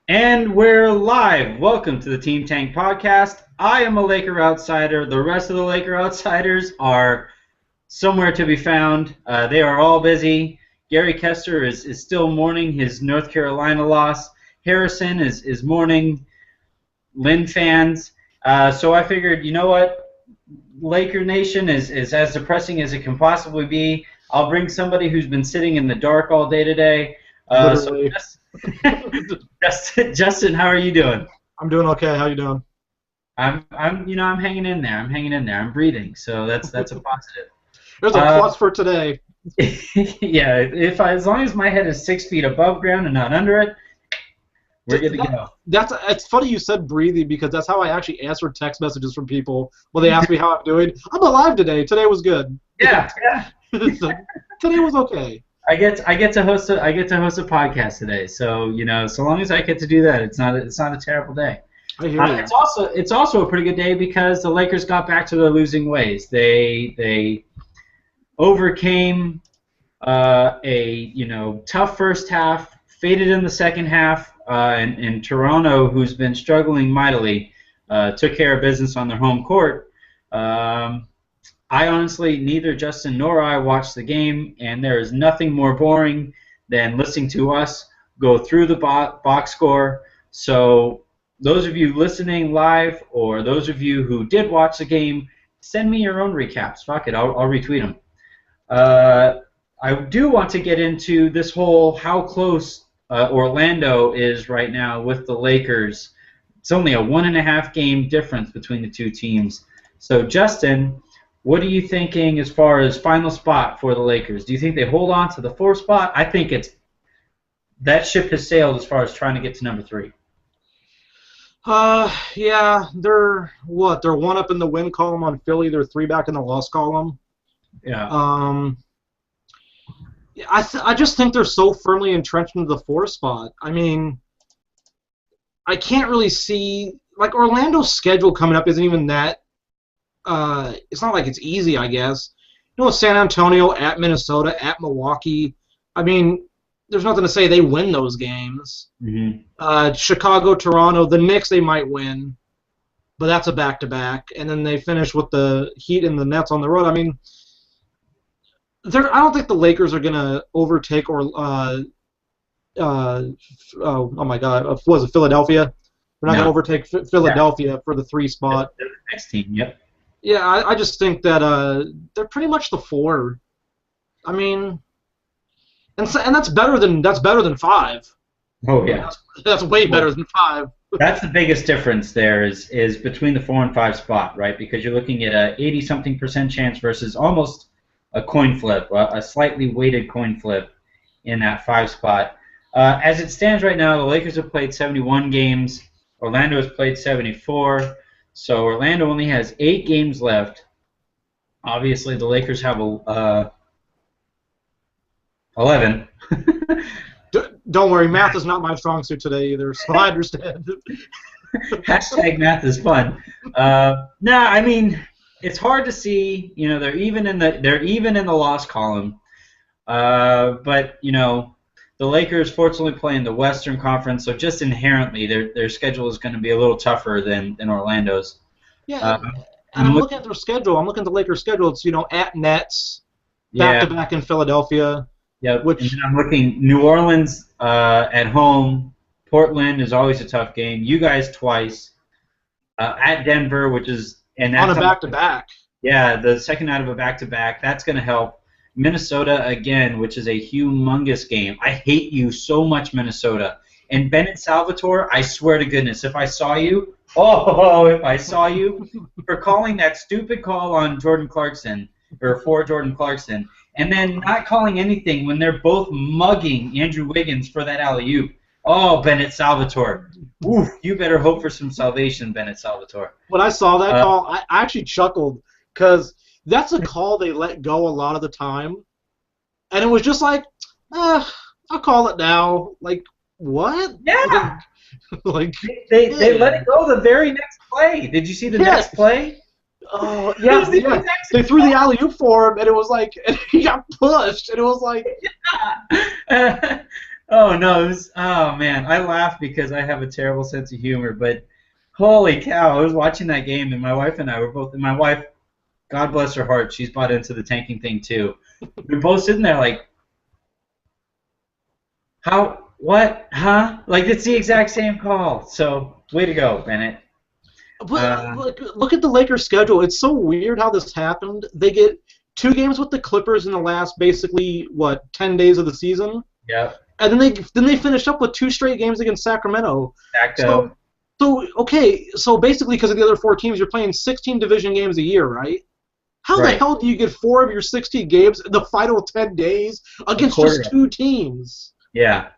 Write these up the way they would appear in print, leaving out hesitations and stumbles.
And we're live. Welcome to the Team Tank Podcast. I am a Laker outsider. The rest of the Laker outsiders are somewhere to be found. They are all busy. Gary Kester is still mourning his North Carolina loss. Harrison is mourning Lynn fans. So I figured, you know what? Laker Nation is as depressing as it can possibly be. I'll bring somebody who's been sitting in the dark all day today. Literally. Justin, how are you doing? I'm doing okay. How you doing? I'm hanging in there. I'm hanging in there. I'm breathing, so that's a positive. There's a plus for today. Yeah, as long as my head is 6 feet above ground and not under it, we're good to go. It's funny you said breathing because that's how I actually answer text messages from people when they ask me how I'm doing. I'm alive today. Today was good. Yeah. Today was okay. I get to host a podcast today, so so long as I get to do that, it's not a terrible day. I hear you. It's also a pretty good day because the Lakers got back to their losing ways. They overcame a tough first half, faded in the second half, and Toronto, who's been struggling mightily, took care of business on their home court. I honestly, neither Justin nor I watched the game, and there is nothing more boring than listening to us go through the box score. So those of you listening live or those of you who did watch the game, send me your own recaps. Fuck it, I'll retweet them. I do want to get into this whole how close Orlando is right now with the Lakers. It's only a 1.5 game difference between the two teams. So, Justin, what are you thinking as far as final spot for the Lakers? Do you think they hold on to the 4th spot? I think that ship has sailed as far as trying to get to number 3. Yeah, they're what? They're 1 up in the win column on Philly. They're 3 back in the loss column. Yeah. I just think they're so firmly entrenched into the 4th spot. I mean, I can't really see Orlando's schedule coming up isn't even that. It's not like it's easy, I guess. San Antonio, at Minnesota, at Milwaukee. I mean, there's nothing to say they win those games. Mm-hmm. Chicago, Toronto, the Knicks they might win, but that's a back-to-back. And then they finish with the Heat and the Nets on the road. I mean, I don't think the Lakers are gonna overtake oh my God, was it Philadelphia? They're not gonna overtake Philadelphia for the 3 spot. They're the next team. Yep. Yeah, I just think that they're pretty much the 4. I mean, and that's better than 5. Oh yeah. That's way better than 5. That's the biggest difference there is between the 4 and 5 spot, right? Because you're looking at a 80-something% chance versus almost a coin flip, a slightly weighted coin flip in that 5 spot. As it stands right now, the Lakers have played 71 games. Orlando has played 74. So Orlando only has 8 games left. Obviously, the Lakers have 11. Don't worry, math is not my strong suit today either, so I understand. Hashtag math is fun. I mean, it's hard to see. They're even in the loss column. But the Lakers fortunately play in the Western Conference, so just inherently their schedule is going to be a little tougher than Orlando's. Yeah, and I'm looking at their schedule. I'm looking at the Lakers' schedule. It's at Nets, back-to-back in Philadelphia. Yeah, and then I'm looking New Orleans at home. Portland is always a tough game. You guys twice. At Denver, which is on a back-to-back. Yeah, the second out of a back-to-back. That's going to help. Minnesota again, which is a humongous game. I hate you so much, Minnesota. And Bennett Salvatore, I swear to goodness, if I saw you for calling that stupid call on Jordan Clarkson, or for Jordan Clarkson, and then not calling anything when they're both mugging Andrew Wiggins for that alley-oop. Oh, Bennett Salvatore. Oof, you better hope for some salvation, Bennett Salvatore. When I saw that call, I actually chuckled because that's a call they let go a lot of the time. And it was just like, I'll call it now. Like, what? Yeah. They let it go the very next play. Did you see the next play? Oh, yeah. They threw the alley-oop for him, and it was like, and he got pushed, and it was like... Oh no, oh man, I laugh because I have a terrible sense of humor, but holy cow, I was watching that game and my wife and I were both, and my wife, God bless her heart, she's bought into the tanking thing too. We were both sitting there like, how, what, huh? Like it's the exact same call. So way to go, Bennett. But Uh, look at the Lakers' schedule. It's so weird how this happened. They get 2 games with the Clippers in the last basically 10 days of the season, yeah, and then they finish up with 2 straight games against Sacramento. Exacto. So okay, so basically because of the other 4 teams, you're playing 16 division games a year, right? How the Right. hell do you get 4 of your 16 games in the final 10 days A against just quarter. 2 teams? Yeah.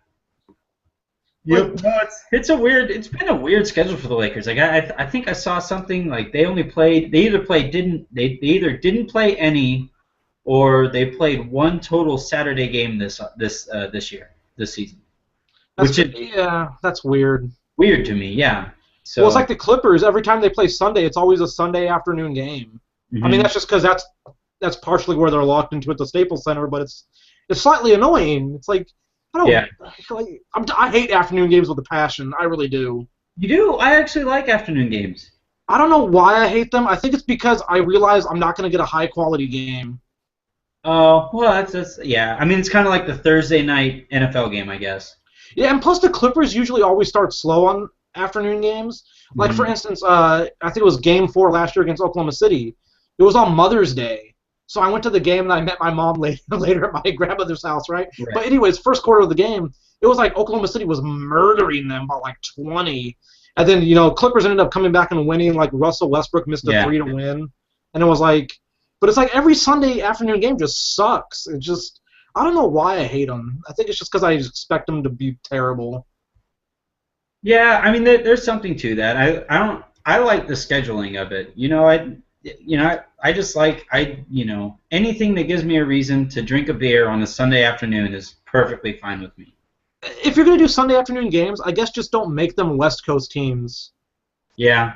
Like, Yep. No, it's a weird. It's been a weird schedule for the Lakers. Like I think I saw something like they only played. They either played didn't. They either didn't play any, or they played one total Saturday game this year, this season, which is yeah, that's weird. weird to me. Yeah. Well, it's So. like the Clippers. Every time they play Sunday, it's always a Sunday afternoon game. I mean, Hmm. that's just because that's partially where they're locked into at the Staples Center, but it's slightly annoying. It's like I don't Yeah. like I hate afternoon games with a passion. I really do. You do. I actually like afternoon games. I don't know why I hate them. I think it's because I realize I'm not going to get a high quality game. Oh, well, that's yeah. I mean, it's kind of like the Thursday night NFL game, I guess. Yeah, and plus the Clippers usually always start slow on afternoon games. Like for Hmm. instance, I think it was Game 4 last year against Oklahoma City. It was on Mother's Day, so I went to the game and I met my mom later at my grandmother's house, right? Right. But anyways, first quarter of the game, it was like Oklahoma City was murdering them by like 20, and then Clippers ended up coming back and winning. Like Russell Westbrook missed a Yeah. three to win, and it was like, but it's like every Sunday afternoon game just sucks. It just I don't know why I hate them. I think it's just because I expect them to be terrible. Yeah, I mean, there's something to that. I don't. I like the scheduling of it. I just like anything that gives me a reason to drink a beer on a Sunday afternoon is perfectly fine with me. If you're gonna do Sunday afternoon games, I guess just don't make them West Coast teams Yeah.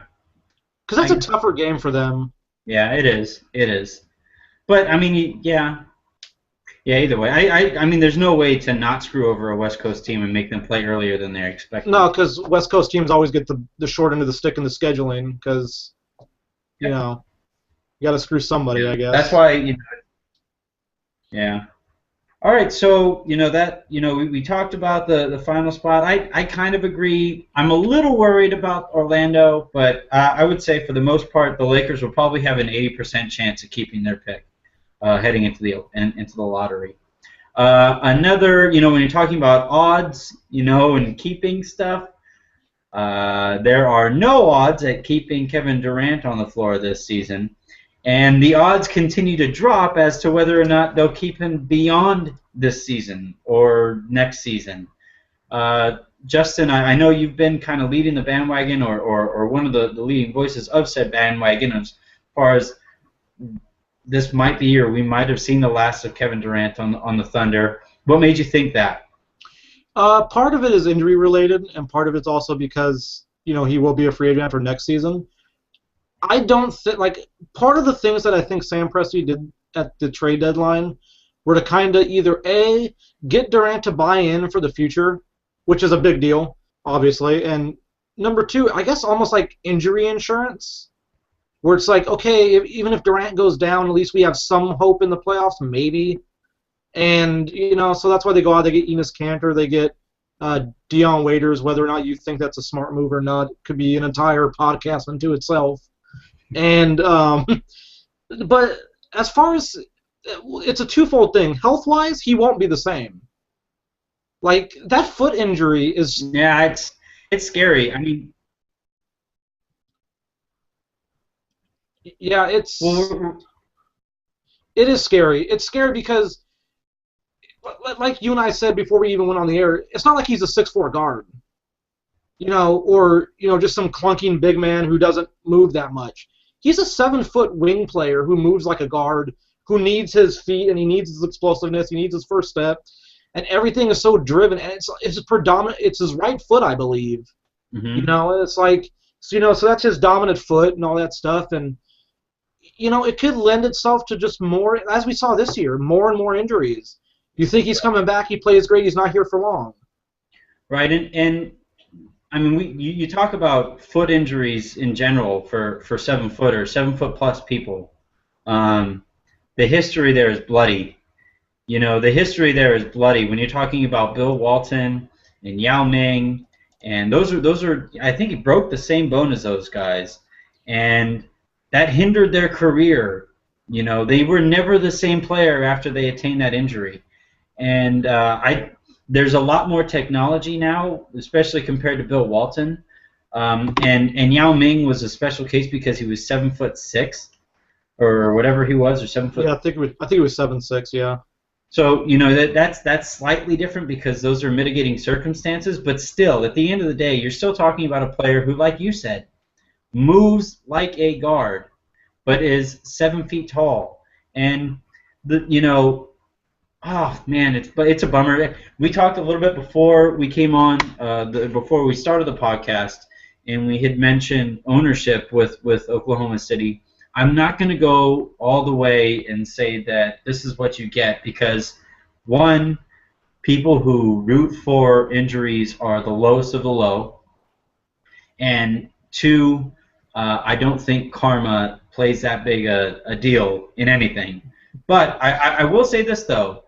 because I that's a guess. tougher game for them. Yeah, it is. It is. But I mean, yeah. Yeah. Either way, I mean, there's no way to not screw over a West Coast team and make them play earlier than they're expecting. No, because West Coast teams always get the short end of the stick in the scheduling because you Yeah. know you got to screw somebody, I That's guess. why. Yeah. All right, so we talked about the final spot. I kind of agree. I'm a little worried about Orlando, but I would say for the most part, the Lakers will probably have an 80% chance of keeping their pick heading into the lottery. Another, when you're talking about odds, and keeping stuff, there are no odds at keeping Kevin Durant on the floor this season. And the odds continue to drop as to whether or not they'll keep him beyond this season or next season. Justin, I know you've been kind of leading the bandwagon or one of the leading voices of said bandwagon as far as this might be or we might have seen the last of Kevin Durant on the Thunder. What made you think that? Part of it is injury related, and part of it's also because he will be a free agent for next season. I don't think part of the things that I think Sam Presti did at the trade deadline were to kind of either A, get Durant to buy in for the future, which is a big deal, obviously, and number two, I guess almost like injury insurance, where it's like, okay, even if Durant goes down, at least we have some hope in the playoffs, maybe. And so that's why they go out. They get Enes Kanter, they get Dion Waiters. Whether or not you think that's a smart move or not could be an entire podcast unto itself. And but as far as it's a twofold thing. Health-wise, he won't be the same. Like that foot injury is, Yeah, it's scary. I mean, yeah, well, it is scary. It's scary because, like you and I said before we even went on the air, it's not like he's a 6'4" guard, or just some clunking big man who doesn't move that much. He's a 7-foot wing player who moves like a guard, who needs his feet and he needs his explosiveness, he needs his first step, and everything is so driven. And it's predominant. It's his right foot, I believe. mm-hmm. It's like so that's his dominant foot and all that stuff, and it could lend itself to just more, as we saw this year, more and more injuries. You think he's coming back, he plays great, he's not here for long. right? And I mean, you talk about foot injuries in general for 7-footers, 7-foot plus people. Um, the history there is bloody. The history there is bloody when you're talking about Bill Walton and Yao Ming, and those are I think he broke the same bone as those guys, and that hindered their career. They were never the same player after they attained that injury, and there's a lot more technology now, especially compared to Bill Walton, and Yao Ming was a special case because he was 7'6" or whatever he was, or 7 foot. Yeah, I think it was 7'6". Yeah. So that's slightly different because those are mitigating circumstances, but still, at the end of the day, you're still talking about a player who, like you said, moves like a guard, but is 7 feet tall, and oh man, it's a bummer. We talked a little bit before we came on, before we started the podcast, and we had mentioned ownership with Oklahoma City. I'm not going to go all the way and say that this is what you get because, one, people who root for injuries are the lowest of the low, and two, I don't think karma plays that big a deal in anything. But I will say this, though,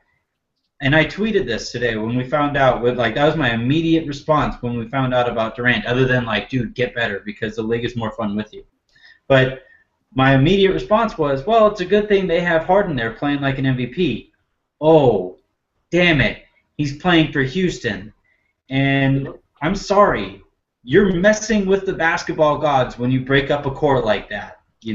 and I tweeted this today when we found out, that was my immediate response when we found out about Durant, other than, dude, get better because the league is more fun with you. But my immediate response was, well, it's a good thing they have Harden there playing like an MVP. Oh, damn it. He's playing for Houston. And I'm sorry. You're messing with the basketball gods when you break up a core like that. You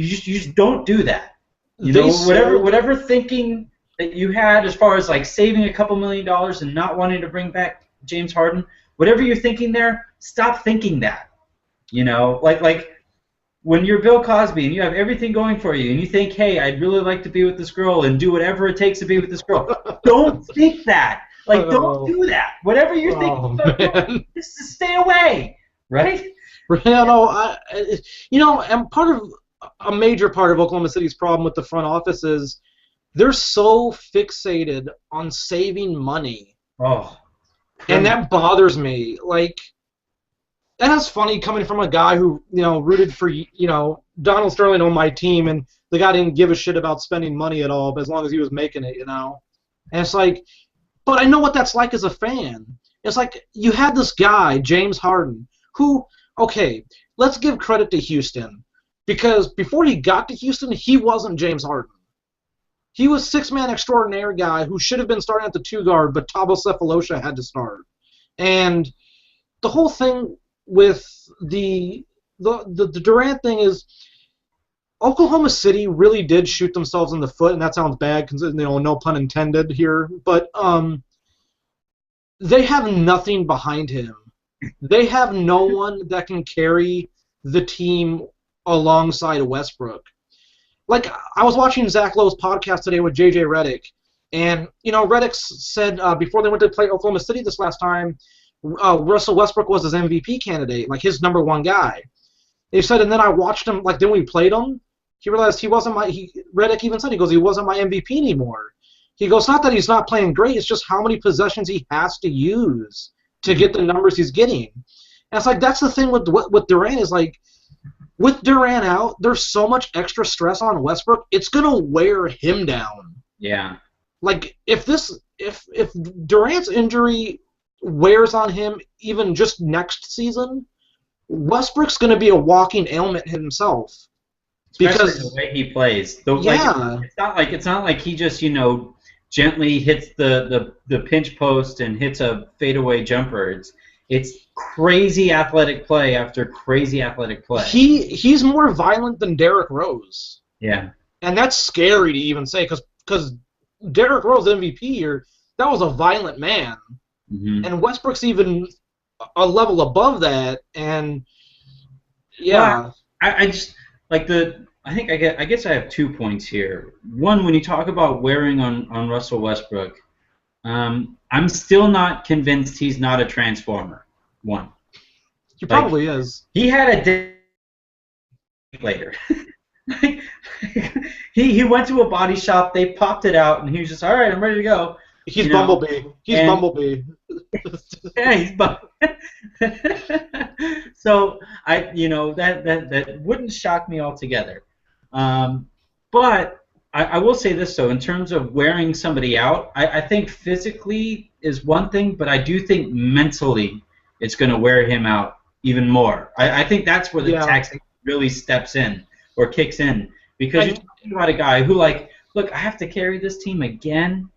just don't do that. Whatever thinking that you had as far as saving a couple $1 million and not wanting to bring back James Harden, whatever you're thinking there, stop thinking that. When you're Bill Cosby and you have everything going for you and you think, hey, I'd really like to be with this girl and do whatever it takes to be with this girl, don't think that. Don't do that. Whatever you're thinking, just stay away, right? And a major part of Oklahoma City's problem with the front office is they're so fixated on saving money. Oh. And that bothers me. And that's funny coming from a guy who, rooted for, Donald Sterling on my team, and the guy didn't give a shit about spending money at all, but as long as he was making it, And it's but I know what that's like as a fan. It's you had this guy, James Harden, who, okay, let's give credit to Houston, because before he got to Houston, he wasn't James Harden. He was six-man extraordinaire guy who should have been starting at the 2 guard, but Thabo Sefolosha had to start. And the whole thing with the Durant thing is Oklahoma City really did shoot themselves in the foot, and that sounds bad because no pun intended here, but they have nothing behind him. They have no one that can carry the team alongside Westbrook. I was watching Zach Lowe's podcast today with JJ Redick, and Redick said before they went to play Oklahoma City this last time, Russell Westbrook was his MVP candidate, his number one guy. He said, and then I watched him, then we played him, he realized Redick even said, he goes, he wasn't my MVP anymore. He goes, not that he's not playing great, it's just how many possessions he has to use to get the numbers he's getting. And it's that's the thing with Durant is with Durant out, there's so much extra stress on Westbrook, it's going to wear him down. Yeah. If Durant's injury wears on him even just next season, Westbrook's going to be a walking ailment himself. Especially the way he plays. It's not like he just gently hits the pinch post and hits a fadeaway jumper. It's crazy athletic play after crazy athletic play. He's more violent than Derrick Rose. Yeah. And that's scary to even say because Derrick Rose MVP year, that was a violent man. Mm-hmm. And Westbrook's even a level above that, and yeah. Well, I just I guess I have 2 points here. One, when you talk about wearing on Russell Westbrook, I'm still not convinced he's not a transformer. One. He probably is. He had a day later. he went to a body shop, they popped it out, and he was just, all right, I'm ready to go. He's you know, Bumblebee. He's and Bumblebee. yeah, so that wouldn't shock me altogether. Um, but I will say this though, in terms of wearing somebody out, I think physically is one thing, but I do think mentally it's going to wear him out even more. I think that's where the Yeah. tax really steps in or kicks in, because you're And talking about a guy who, like, look, I have to carry this team again,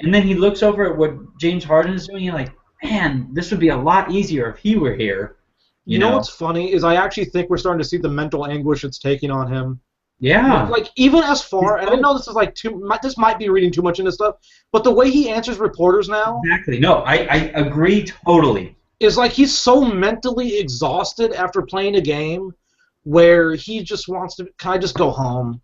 and then he looks over at what James Harden is doing, and like, man, this would be a lot easier if he were here, you you know know? what's funny is I actually think we're starting to see the mental anguish it's taking on him. Yeah. Like even as He's far, and I so know this is like this might be reading too much into stuff, but the way he answers reporters now exactly. No, I agree totally. is like he's so mentally exhausted after playing a game where he just wants to. Can I just go home?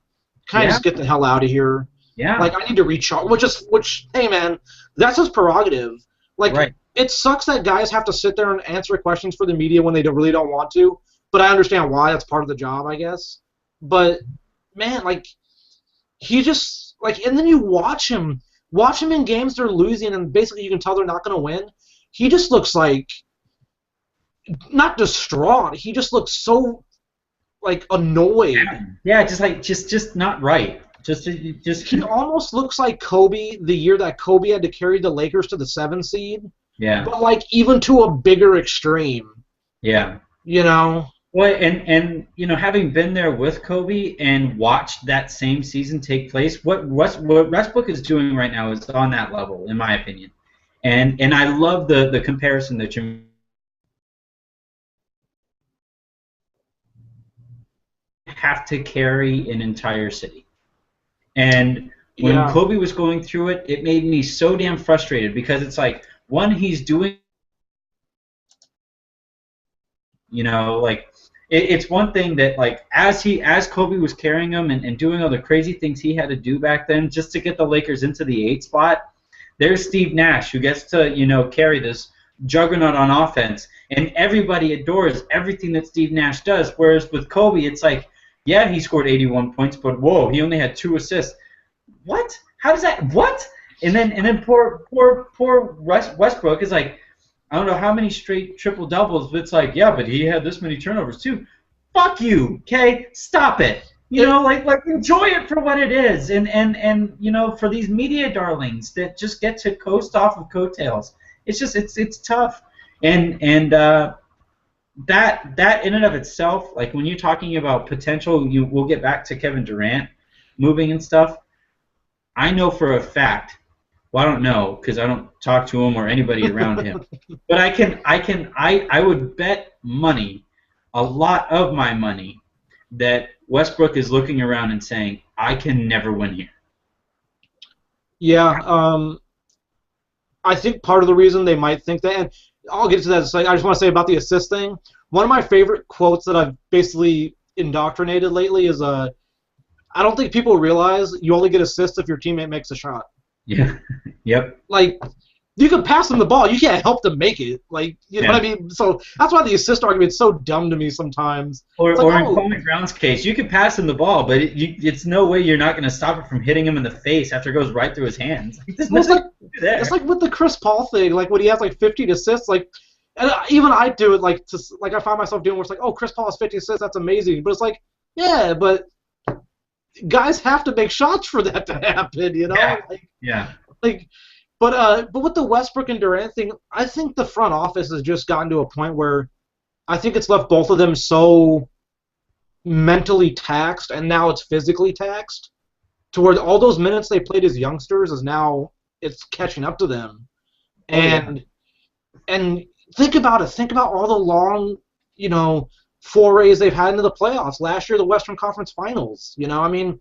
Can I Yeah. just get the hell out of here? Yeah. Like I need to recharge. Which hey man, that's his prerogative. Like Right. it sucks that guys have to sit there and answer questions for the media when they really don't want to. But I understand why. That's part of the job, I guess. But man, like he just like, and then you watch him in games they're losing, and basically you can tell they're not going to win. He just looks like not distraught. He just looks so like annoyed. Yeah, just not right. Just He almost looks like Kobe the year that Kobe had to carry the Lakers to the 7 seed, yeah. but like even to a bigger extreme. Yeah. You know? Well, and having been there with Kobe and watched that same season take place, what Westbrook is doing right now is on that level, in my opinion. And I love the comparison that you have to carry an entire city. And when Yeah. Kobe was going through it, it made me so damn frustrated, because it's like, one, he's doing, like, it's one thing that, like, as Kobe was carrying him and doing all the crazy things he had to do back then just to get the Lakers into the 8 spot, there's Steve Nash, who gets to carry this juggernaut on offense, and everybody adores everything that Steve Nash does. Whereas with Kobe, it's like, yeah, he scored 81 points, but whoa, he only had 2 assists. What? How does that? What? And then poor Westbrook is like, I don't know how many straight triple doubles, but it's like, yeah, but he had this many turnovers too. Fuck you, okay? Stop it. Like enjoy it for what it is, and for these media darlings that just get to coast off of coattails, it's tough, and that in and of itself, like when you're talking about potential, we'll get back to Kevin Durant moving and stuff. I know for a fact. Well, I don't know because I don't talk to him or anybody around him. But I would bet money, a lot of my money, that Westbrook is looking around and saying, I can never win here. Yeah. I think part of the reason they might think that, and I'll get to that in a second. I just want to say about the assist thing. One of my favorite quotes that I've basically indoctrinated lately is I don't think people realize you only get assists if your teammate makes a shot. Yeah. Yep. Like, you can pass them the ball, you can't help them make it. Like, you know what I mean? So that's why the assist argument is so dumb to me sometimes. Or in Coleman Brown's case, you can pass him the ball, but it's no way you're not going to stop it from hitting him in the face after it goes right through his hands. It's like with the Chris Paul thing, like when he has like 50 assists, like, and even I do it like I find myself doing where it's like, oh, Chris Paul has 50 assists, that's amazing. But it's like, yeah, but guys have to make shots for that to happen, you know? Yeah. But with the Westbrook and Durant thing, I think the front office has just gotten to a point where I think it's left both of them so mentally taxed, and now it's physically taxed, to where all those minutes they played as youngsters is now it's catching up to them. And think about it. Think about all the long, forays they've had into the playoffs. Last year, the Western Conference Finals. I mean,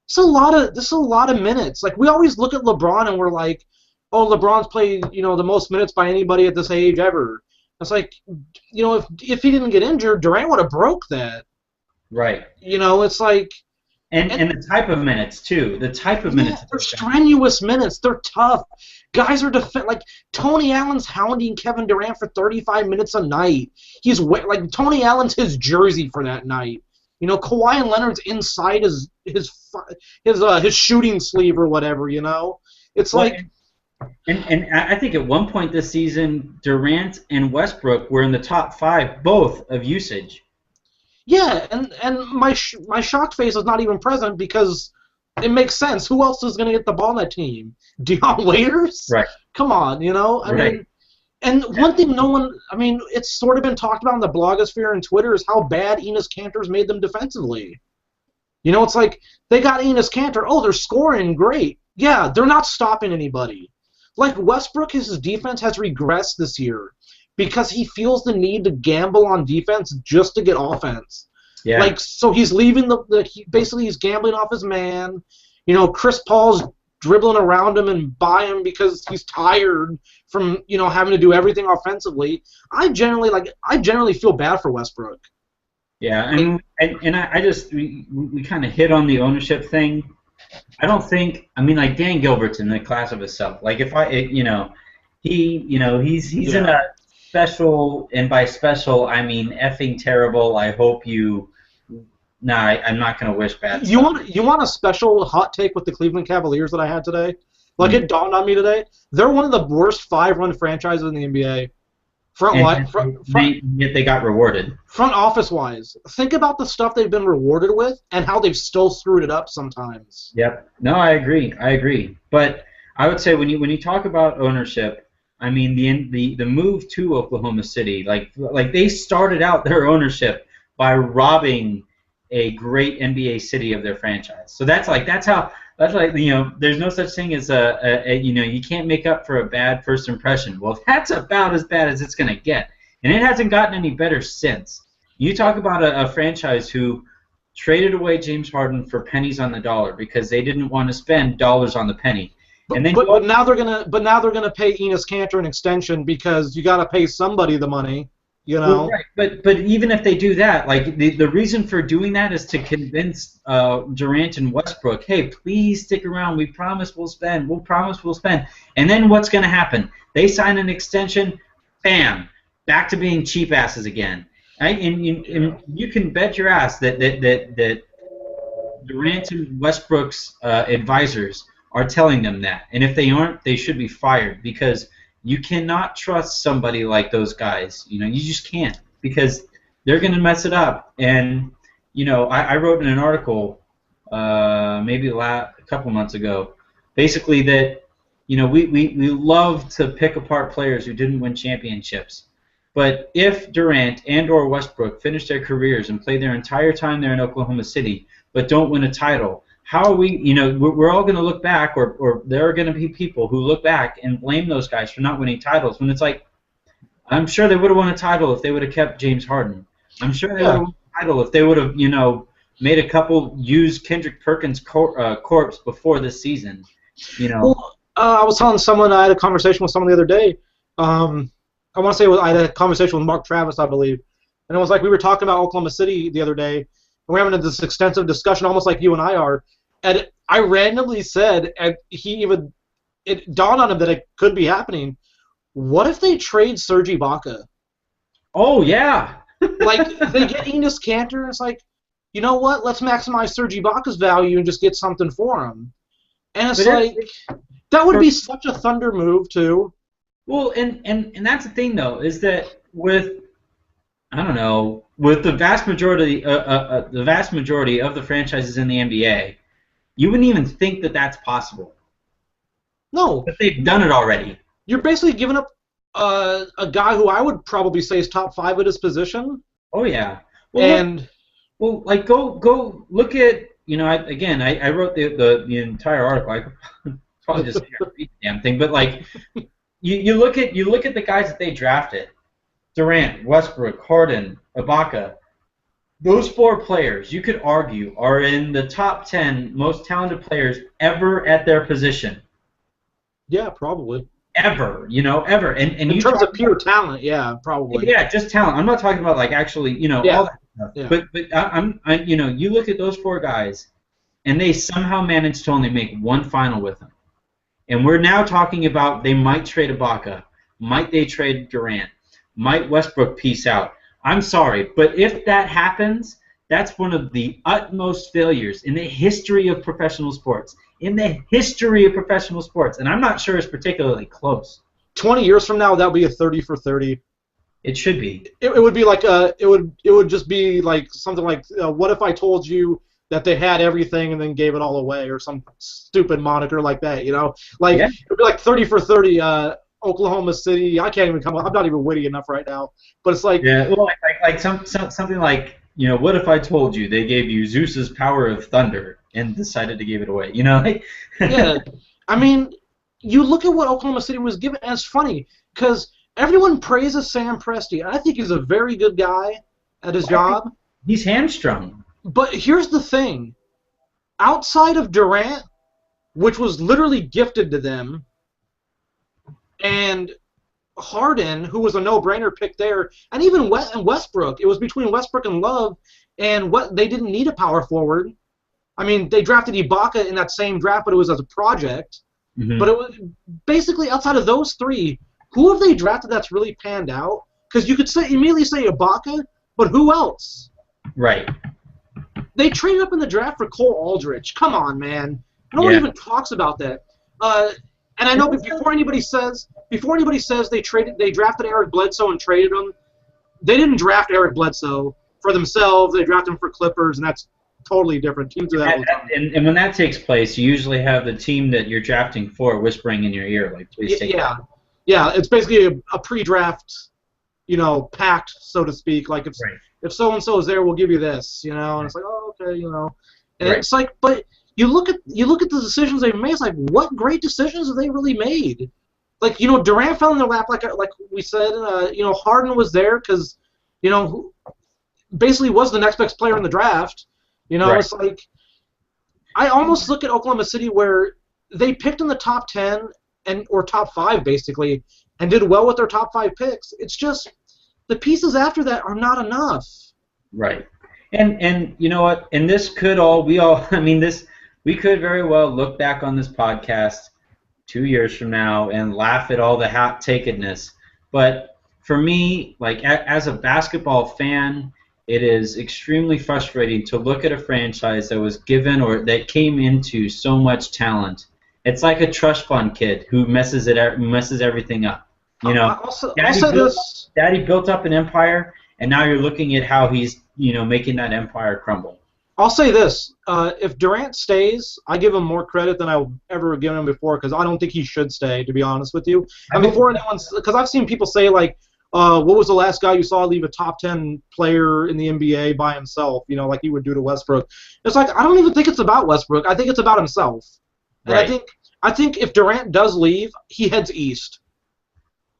this is a lot of minutes. Like, we always look at LeBron and we're like, oh, LeBron's played, the most minutes by anybody at this age ever. It's like, if he didn't get injured, Durant would have broke that. Right. It's like. And the type of minutes too. The type of minutes. They're strenuous minutes. They're tough. Guys are like Tony Allen's hounding Kevin Durant for 35 minutes a night. He's like Tony Allen's his jersey for that night. Kawhi and Leonard's inside his shooting sleeve or whatever. It's like. And I think at one point this season, Durant and Westbrook were in the top 5, both of usage. Yeah, and my shocked face is not even present because it makes sense. Who else is going to get the ball on that team? Dion Waiters? Right. Come on, you know? I Right. mean, and one thing it's sort of been talked about in the blogosphere and Twitter is how bad Enes Kanter's made them defensively. You know, it's like they got Enes Kanter. Oh, they're scoring great. Yeah, they're not stopping anybody. Like Westbrook, his defense has regressed this year because he feels the need to gamble on defense just to get offense. Yeah. Like, so he's leaving basically he's gambling off his man. You know, Chris Paul's dribbling around him and by him because he's tired from, you know, having to do everything offensively. I generally feel bad for Westbrook. Yeah, I just we kind of hit on the ownership thing. I don't think like Dan Gilbert's in the class of himself. Like if he's in a special, and by special I mean effing terrible. I hope you. Nah, I'm not gonna wish bad. You want a special hot take with the Cleveland Cavaliers that I had today? Like it dawned on me today. They're one of the worst 5-run franchises in the NBA. Yet they got rewarded. Front office wise, think about the stuff they've been rewarded with and how they've still screwed it up sometimes. Yep. No, I agree. But I would say when you talk about ownership, I mean the move to Oklahoma City, like they started out their ownership by robbing a great NBA city of their franchise. So that's like there's no such thing as you can't make up for a bad first impression. Well, that's about as bad as it's going to get. And it hasn't gotten any better since. You talk about a franchise who traded away James Harden for pennies on the dollar because they didn't want to spend dollars on the penny. But now they're gonna pay Enes Kanter an extension because you got to pay somebody the money. You know? Well, right. But even if they do that, like the reason for doing that is to convince Durant and Westbrook, hey, please stick around. We promise we'll spend. We'll promise we'll spend. And then what's going to happen? They sign an extension, bam, back to being cheap asses again. Right? And you can bet your ass that Durant and Westbrook's advisors are telling them that. And if they aren't, they should be fired because you cannot trust somebody like those guys. You just can't because they're going to mess it up. And, I wrote in an article maybe a couple months ago basically that, we love to pick apart players who didn't win championships. But if Durant and or Westbrook finish their careers and play their entire time there in Oklahoma City but don't win a title, how are we, we're all going to look back, or there are going to be people who look back and blame those guys for not winning titles when it's like, I'm sure they would have won a title if they would have kept James Harden. I'm sure they would have won a title if they would have, made a couple used Kendrick Perkins corpse before this season. Well, I was telling someone, I had a conversation with someone the other day. I want to say I had a conversation with Mark Travis, I believe. And it was like we were talking about Oklahoma City the other day, and we're having this extensive discussion, almost like you and I are. And I randomly said, and it dawned on him that it could be happening. What if they trade Serge Ibaka? Oh, yeah. Like, they get Enes Kanter, and it's like, you know what? Let's maximize Serge Ibaka's value and just get something for him. And it's that would be such a Thunder move, too. Well, and that's the thing, though, is that with the vast majority of the franchises in the NBA, you wouldn't even think that that's possible. No. But they've done it already. You're basically giving up a guy who I would probably say is top 5 at his position. Oh, yeah. Well, go look at, I wrote the entire article. I could probably just read the damn thing. But, like, you look at the guys that they drafted. Durant, Westbrook, Harden, Ibaka. Those 4 players, you could argue, are in the top 10 most talented players ever at their position. Yeah, probably. Ever, ever. And in terms of pure talent, yeah, probably. Yeah, just talent. I'm not talking about like actually, all that stuff. Yeah. But you look at those 4 guys, and they somehow managed to only make one final with them. And we're now talking about they might trade Ibaka, might they trade Durant, might Westbrook peace out. I'm sorry, but if that happens, that's one of the utmost failures in the history of professional sports. in the history of professional sports, and I'm not sure it's particularly close. 20 years from now, that'll be a 30 for 30. It should be. It would be like it would just be like something like what if I told you that they had everything and then gave it all away, or some stupid moniker like that, Like It would be like 30 for 30. Oklahoma City. I can't even come up. I'm not even witty enough right now. But it's like something like, what if I told you they gave you Zeus's power of thunder and decided to give it away? Yeah. I mean, you look at what Oklahoma City was given, and it's funny because everyone praises Sam Presti. I think he's a very good guy at his job. He's hamstrung. But here's the thing. Outside of Durant, which was literally gifted to them, and Harden, who was a no-brainer pick there, and even Westbrook. It was between Westbrook and Love, and they didn't need a power forward. I mean, they drafted Ibaka in that same draft, but it was as a project. Mm-hmm. But it was basically outside of those three, who have they drafted that's really panned out? Because you could immediately say Ibaka, but who else? Right. They traded up in the draft for Cole Aldrich. Come on, man. No one even talks about that. And I know before anybody says they drafted Eric Bledsoe and traded him, they didn't draft Eric Bledsoe for themselves. They drafted him for Clippers, and that's totally different. Teams do that all the time. And when that takes place, you usually have the team that you're drafting for whispering in your ear, like, please take that. Yeah, it's basically a pre-draft, pact, so to speak. Like if so-and-so is there, we'll give you this, and it's like, oh, okay, And it's like, but you look at the decisions they've made. It's like, what great decisions have they really made? Like, Durant fell in their lap, like we said. Harden was there because, basically was the next best player in the draft. Right. It's like I almost look at Oklahoma City where they picked in the top 10 or top 5 basically, and did well with their top 5 picks. It's just the pieces after that are not enough. Right. And you know what? And this could we could very well look back on this podcast 2 years from now and laugh at all the hot takedness. But for me, like as a basketball fan, it is extremely frustrating to look at a franchise that was given or that came into so much talent. It's like a trust fund kid who messes everything up. Daddy built up an empire, and now you're looking at how he's making that empire crumble. I'll say this: if Durant stays, I give him more credit than I've ever given him before, because I don't think he should stay, to be honest with you. And because I've seen people say like, what was the last guy you saw leave a top 10 player in the NBA by himself? Like he would do to Westbrook. It's like I don't even think it's about Westbrook. I think it's about himself. And right. I think if Durant does leave, he heads east.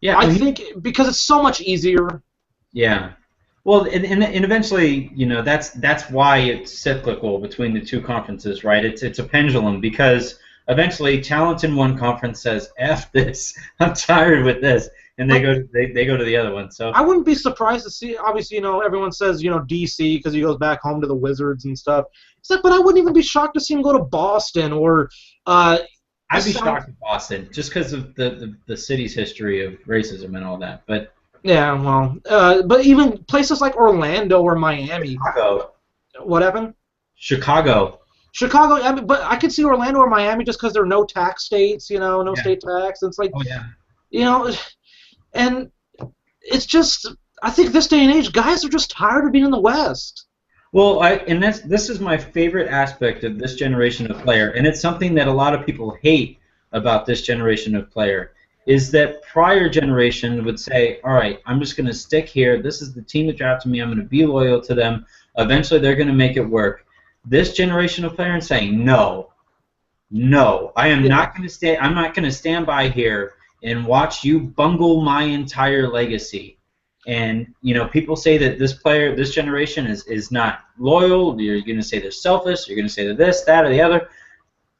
Yeah, I think because it's so much easier. Yeah. Well, and eventually, that's why it's cyclical between the two conferences, right? It's a pendulum because eventually talent in one conference says, "F this, I'm tired with this," and they go to the other one. So I wouldn't be surprised to see. Obviously, everyone says DC because he goes back home to the Wizards and stuff. It's like, but I wouldn't even be shocked to see him go to Boston or. I'd be shocked at Boston just because of the city's history of racism and all that, but. Yeah, well, but even places like Orlando or Miami. Chicago. What happened? Chicago. I mean, but I could see Orlando or Miami just because there are no tax states, no state tax. It's like, oh yeah. And it's just, I think this day and age, guys are just tired of being in the West. Well, this is my favorite aspect of this generation of player, and it's something that a lot of people hate about this generation of player. Is that prior generation would say, all right, I'm just going to stick here. This is the team that drafted me. I'm going to be loyal to them. Eventually, they're going to make it work. This generation of player is saying, no, I am not going to stay. I'm not going to stand by here and watch you bungle my entire legacy. And people say that this generation is not loyal. You're going to say they're selfish. You're going to say they're this, that, or the other.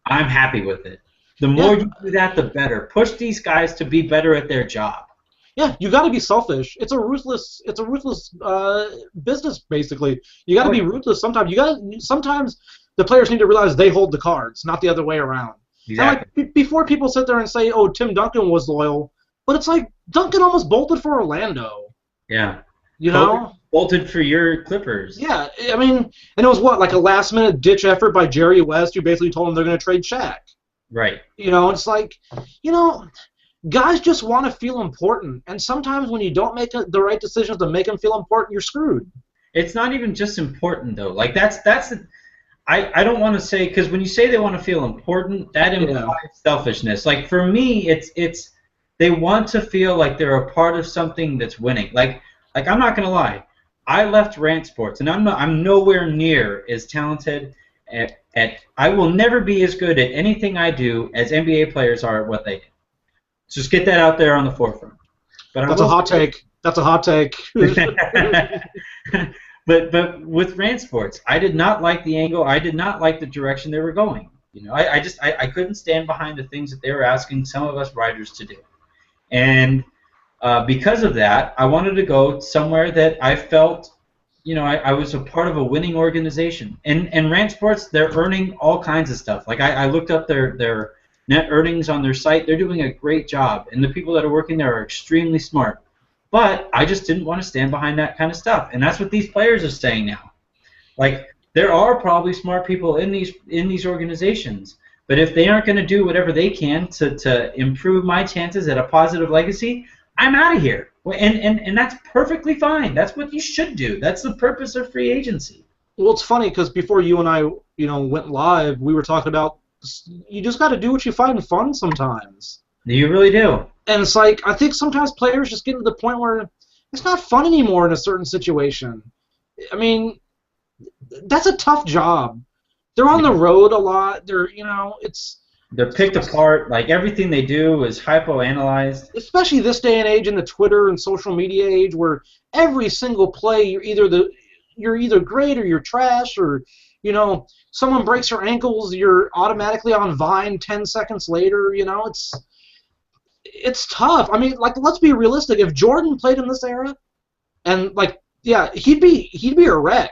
I'm happy with it. The more you do that, the better. Push these guys to be better at their job. Yeah, you got to be selfish. It's a ruthless business, basically. You got to be ruthless sometimes. Sometimes the players need to realize they hold the cards, not the other way around. Exactly. Like, before people sit there and say, "Oh, Tim Duncan was loyal," but it's like Duncan almost bolted for Orlando. Yeah. You Kobe know? bolted for your Clippers. Yeah, I mean, and it was what, like a last-minute ditch effort by Jerry West, who basically told him they're going to trade Shaq. Right. It's like, you know, guys just want to feel important, and sometimes when you don't make the right decisions to make them feel important, you're screwed. It's not even just important though. Like I don't want to say, because when you say they want to feel important, that implies Yeah. selfishness. Like for me, it's they want to feel like they're a part of something that's winning. Like I'm not gonna lie, I left Rant Sports, and I'm nowhere near as talented at I will never be as good at anything I do as NBA players are at what they do. Just get that out there on the forefront. But I That's a will hot take. That's a hot take. but with Rand Sports, I did not like the angle. I did not like the direction they were going. I couldn't stand behind the things that they were asking some of us writers to do. And because of that, I wanted to go somewhere that I felt, I was a part of a winning organization. And Rand Sports, they're earning all kinds of stuff. Like I looked up their net earnings on their site. They're doing a great job, and the people that are working there are extremely smart. But I just didn't want to stand behind that kind of stuff, and that's what these players are saying now. Like there are probably smart people in these organizations, but if they aren't going to do whatever they can to improve my chances at a positive legacy, I'm out of here. And that's perfectly fine. That's what you should do. That's the purpose of free agency. Well, it's funny because before you and I, went live, we were talking about you just got to do what you find fun sometimes. You really do. And it's like, I think sometimes players just get to the point where it's not fun anymore in a certain situation. I mean, that's a tough job. They're on the road a lot. They're picked apart. Like everything they do is hypo-analyzed. Especially this day and age in the Twitter and social media age, where every single play you're either great or you're trash, or someone breaks your ankles, you're automatically on Vine 10 seconds later. It's tough. I mean, like, let's be realistic. If Jordan played in this era, and he'd be a wreck.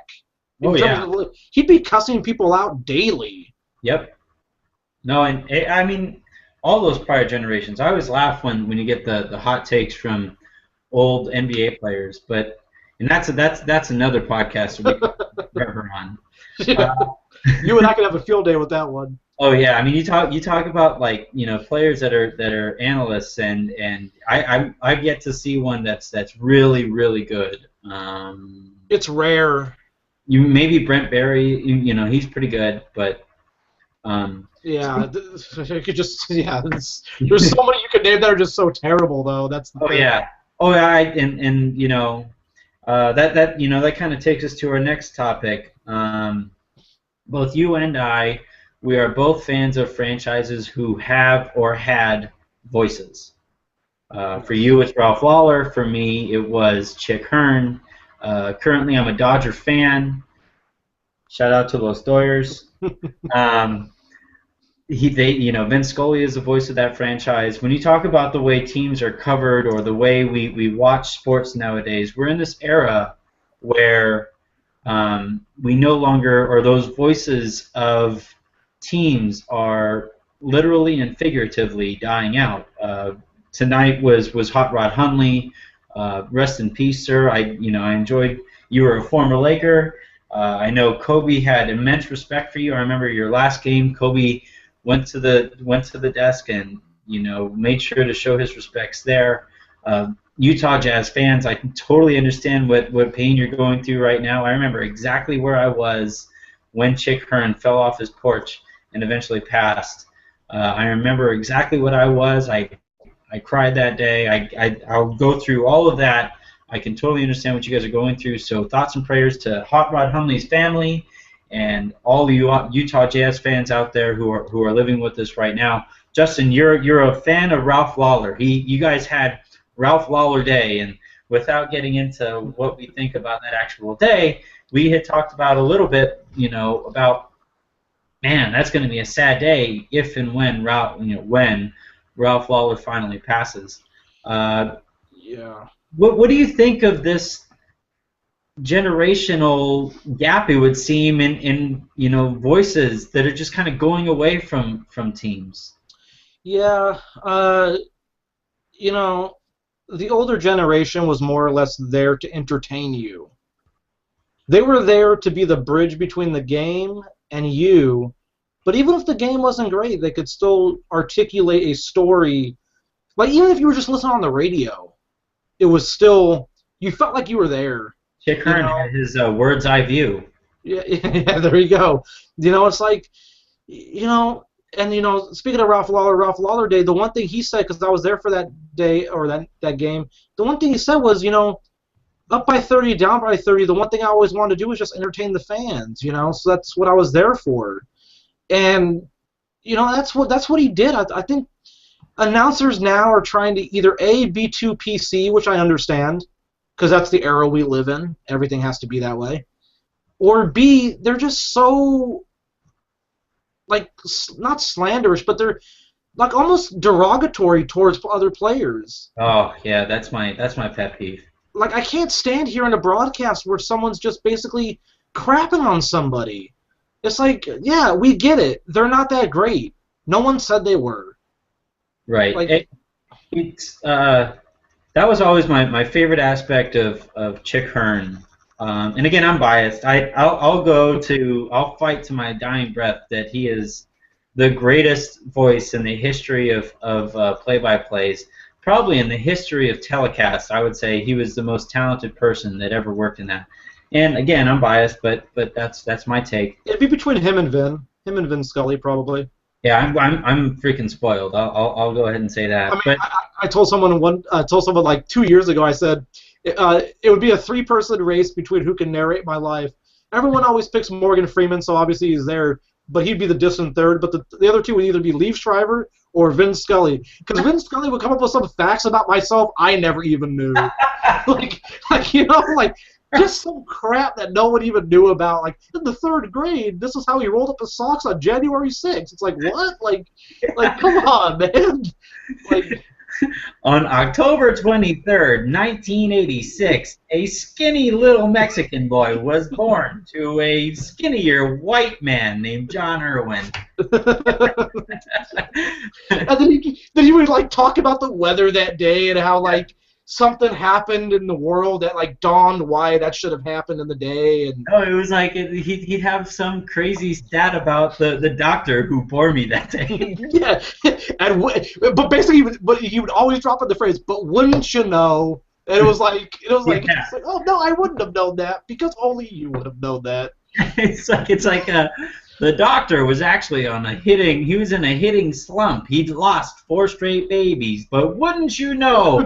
Oh yeah. He'd be cussing people out daily. Yep. No, and I mean, all those prior generations. I always laugh when you get the hot takes from old NBA players, and that's another podcast we could cover on. Yeah. You and I could have a field day with that one. Oh yeah, I mean you talk about like players that are analysts, and I've yet to see one that's really really good. It's rare. You maybe Brent Barry, he's pretty good, but yeah, there's so many you could name that are just so terrible though. That's the thing. Yeah, and that kind of takes us to our next topic. Both you and I, we are both fans of franchises who have or had voices. For you, it's Ralph Lawler. For me, it was Chick Hearn. Currently, I'm a Dodger fan. Shout out to Los Doyers. Vince Scully is the voice of that franchise. When you talk about the way teams are covered or the way we watch sports nowadays, we're in this era where we no longer, or those voices of teams are literally and figuratively dying out. Tonight was Hot Rod Hundley. Rest in peace, sir. I enjoyed. You were a former Laker. I know Kobe had immense respect for you. I remember your last game. Kobe went to the desk and made sure to show his respects there. Utah Jazz fans, I totally understand what pain you're going through right now. I remember exactly where I was when Chick Hearn fell off his porch and eventually passed. I remember exactly what I was. I cried that day. I'll go through all of that. I can totally understand what you guys are going through. So thoughts and prayers to Hot Rod Hundley's family and all you Utah Jazz fans out there who are living with this right now. Justin, you're a fan of Ralph Lawler. You guys had Ralph Lawler Day, and without getting into what we think about that actual day, we had talked about a little bit, about, man, that's going to be a sad day if and when Ralph Lawler finally passes. Yeah. What do you think of this generational gap, it would seem, in voices that are just kind of going away from teams? Yeah. the older generation was more or less there to entertain you. They were there to be the bridge between the game and you. But even if the game wasn't great, they could still articulate a story. Like, even if you were just listening on the radio, it was still, you felt like you were there. Chick Hearn had his words eye view. Yeah, yeah, there you go. It's like, and speaking of Ralph Lawler Day, the one thing he said, because I was there for that day or that game, the one thing he said was, up by 30, down by 30, the one thing I always wanted to do was just entertain the fans, so that's what I was there for. And, that's what he did. I think announcers now are trying to either A, be too PC, which I understand, because that's the era we live in. Everything has to be that way. Or B, they're just so, like, not slanderous, but they're, like, almost derogatory towards other players. Oh, yeah, that's my pet peeve. Like, I can't stand here in a broadcast where someone's just basically crapping on somebody. It's like, yeah, we get it. They're not that great. No one said they were. Right. Like, that was always my favorite aspect of Chick Hearn. And again, I'm biased. I'll fight to my dying breath that he is the greatest voice in the history of play-by-plays. Probably in the history of telecast, I would say he was the most talented person that ever worked in that. And again, I'm biased, but that's my take. It'd be between him and Vin Scully, probably. Yeah, I'm freaking spoiled. I'll go ahead and say that. I mean, I told someone like 2 years ago. I said it would be a 3-person race between who can narrate my life. Everyone always picks Morgan Freeman, so obviously he's there. But he'd be the distant third. But the other two would either be Liev Schreiber or Vin Scully, because Vin Scully would come up with some facts about myself I never even knew. like just some crap that no one even knew about. Like, in the 3rd grade, this is how he rolled up his socks on January 6th. It's like, what? Like come on, man. Like, on October 23rd, 1986, a skinny little Mexican boy was born to a skinnier white man named John Irwin. And then he would, like, talk about the weather that day and how, like, something happened in the world that, like, dawned why that should have happened in the day. And it was like he'd have some crazy stat about the doctor who bore me that day. Yeah, but basically, he would always drop in the phrase, "But wouldn't you know?" And it was like, oh no, I wouldn't have known that because only you would have known that. It's like the doctor was actually he was in a hitting slump. He'd lost 4 straight babies, but wouldn't you know,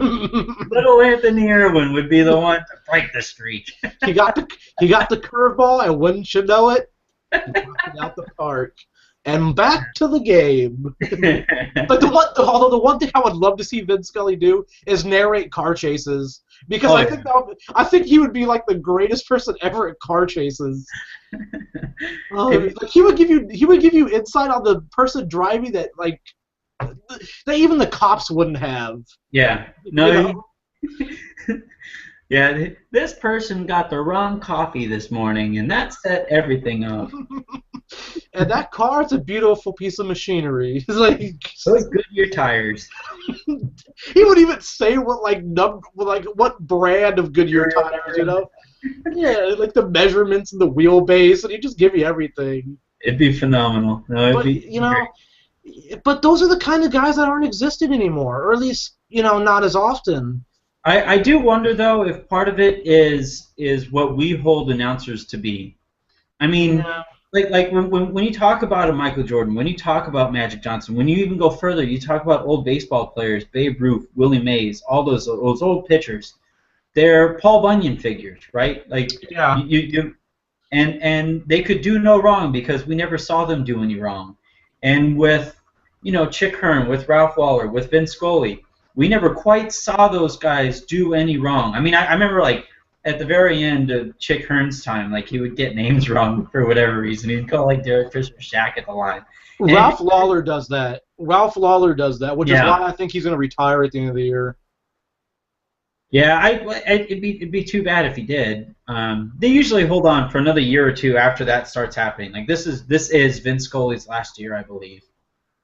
little Anthony Irwin would be the one to break the streak. He got the curveball, and wouldn't you know it, he knocked it out the park. And back to the game. But the one thing I would love to see Vin Scully do is narrate car chases, because I think he would be like the greatest person ever at car chases. Like, he would give you insight on the person driving that even the cops wouldn't have. Yeah. No. Yeah, this person got the wrong coffee this morning, and that set everything up. And that car is a beautiful piece of machinery. It's like those Goodyear tires. He would even say what what brand of Goodyear tires, Yeah, like the measurements and the wheelbase, and he'd just give you everything. It'd be phenomenal. No, but those are the kind of guys that aren't existing anymore, or at least not as often. I do wonder, though, if part of it is what we hold announcers to be. I mean, like when you talk about a Michael Jordan, when you talk about Magic Johnson, when you even go further, you talk about old baseball players, Babe Ruth, Willie Mays, all those old pitchers. They're Paul Bunyan figures, right? Like, yeah. And they could do no wrong because we never saw them do any wrong. And with Chick Hearn, with Ralph Lawler, with Vin Scully, we never quite saw those guys do any wrong. I mean, I remember, like, at the very end of Chick Hearn's time, like, he would get names wrong for whatever reason. He'd call, like, Derek Fisher Shaq at the line. Ralph Lawler does that, which is why I think he's going to retire at the end of the year. Yeah, it'd be too bad if he did. They usually hold on for another year or two after that starts happening. Like, this is Vin Scully's last year, I believe.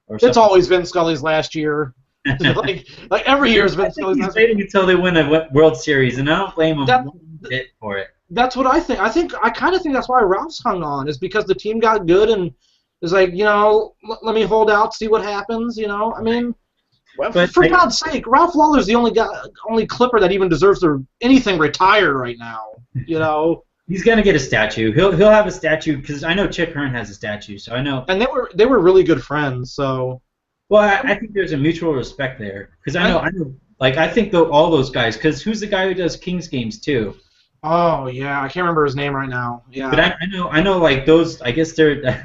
It's always Vin Scully's last year. like every year has been I think Scully's he's best. waiting until they win a World Series, and I don't blame him That one bit for it. that's what I think. I kind of think that's why Ralph's hung on, is because the team got good and is like, let me hold out, see what happens. I mean, well, But for God's sake, Ralph Lawler's the only Clipper that even deserves anything retired right now. he's gonna get a statue. He'll have a statue because I know Chick Hearn has a statue, so I know. And they were really good friends, so. Well, I think there's a mutual respect there because I know. Like I think all those guys. Because who's the guy who does Kings games too? Oh yeah, I can't remember his name right now. Yeah. But I know like those. I guess they're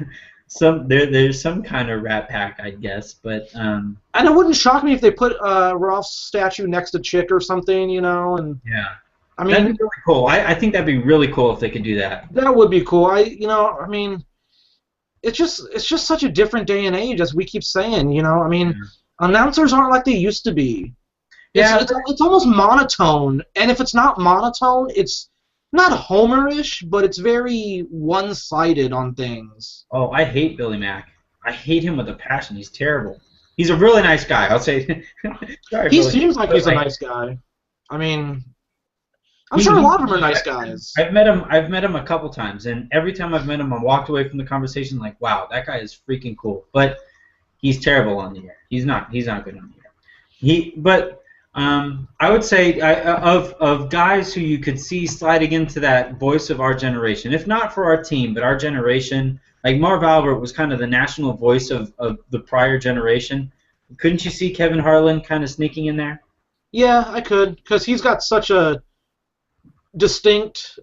there's some kind of rat pack, I guess. But And it wouldn't shock me if they put Ralph's statue next to Chick or something, and. Yeah. I mean, that'd be really cool. I think that'd be really cool if they could do that. That would be cool. I mean, it's just such a different day and age, as we keep saying. I mean, announcers aren't like they used to be. It's almost monotone, and if it's not monotone, it's not Homerish, but it's very one-sided on things. Oh, I hate Billy Mack. I hate him with a passion. He's terrible. He's a really nice guy. I'll say. Sorry, he Billy. seems like he's a nice guy. I mean, I'm sure a lot of them are nice guys. I've met him a couple times, and every time I've met him, I walked away from the conversation like, "Wow, that guy is freaking cool." But he's terrible on the air. He's not good on the air. I would say of guys who you could see sliding into that voice of our generation, if not for our team, but our generation. Like Marv Albert was kind of the national voice of the prior generation. Couldn't you see Kevin Harlan kind of sneaking in there? Yeah, I could, because he's got such a distinct,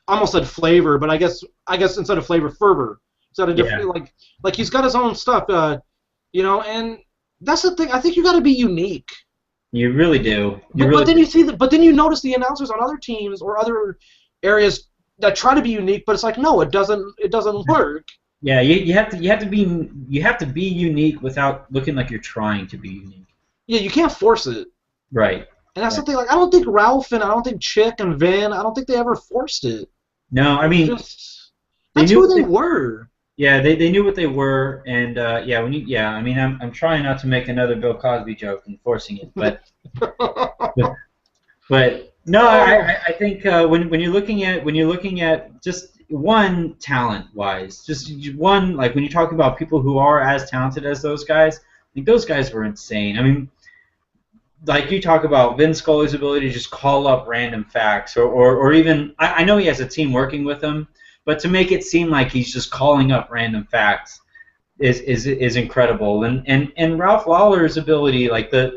almost said flavor, but I guess instead of flavor, fervor. He's got a different like he's got his own stuff, and that's the thing. I think you got to be unique. You really do. But then you notice the announcers on other teams or other areas that try to be unique, but it's like, no, it doesn't work. Yeah, you have to be unique without looking like you're trying to be unique. Yeah, you can't force it. Right. And that's the thing. Like, I don't think Ralph and I don't think Chick and Vin, I don't think they ever forced it. No, I mean, that's who they were. Yeah, they knew what they were, and I mean, I'm trying not to make another Bill Cosby joke and forcing it, but no, I think when you're looking at just one talent-wise, just one, like when you talk about people who are as talented as those guys, I think those guys were insane. I mean, like you talk about Vin Scully's ability to just call up random facts, or even I know he has a team working with him, but to make it seem like he's just calling up random facts is incredible. And Ralph Lawler's ability, like to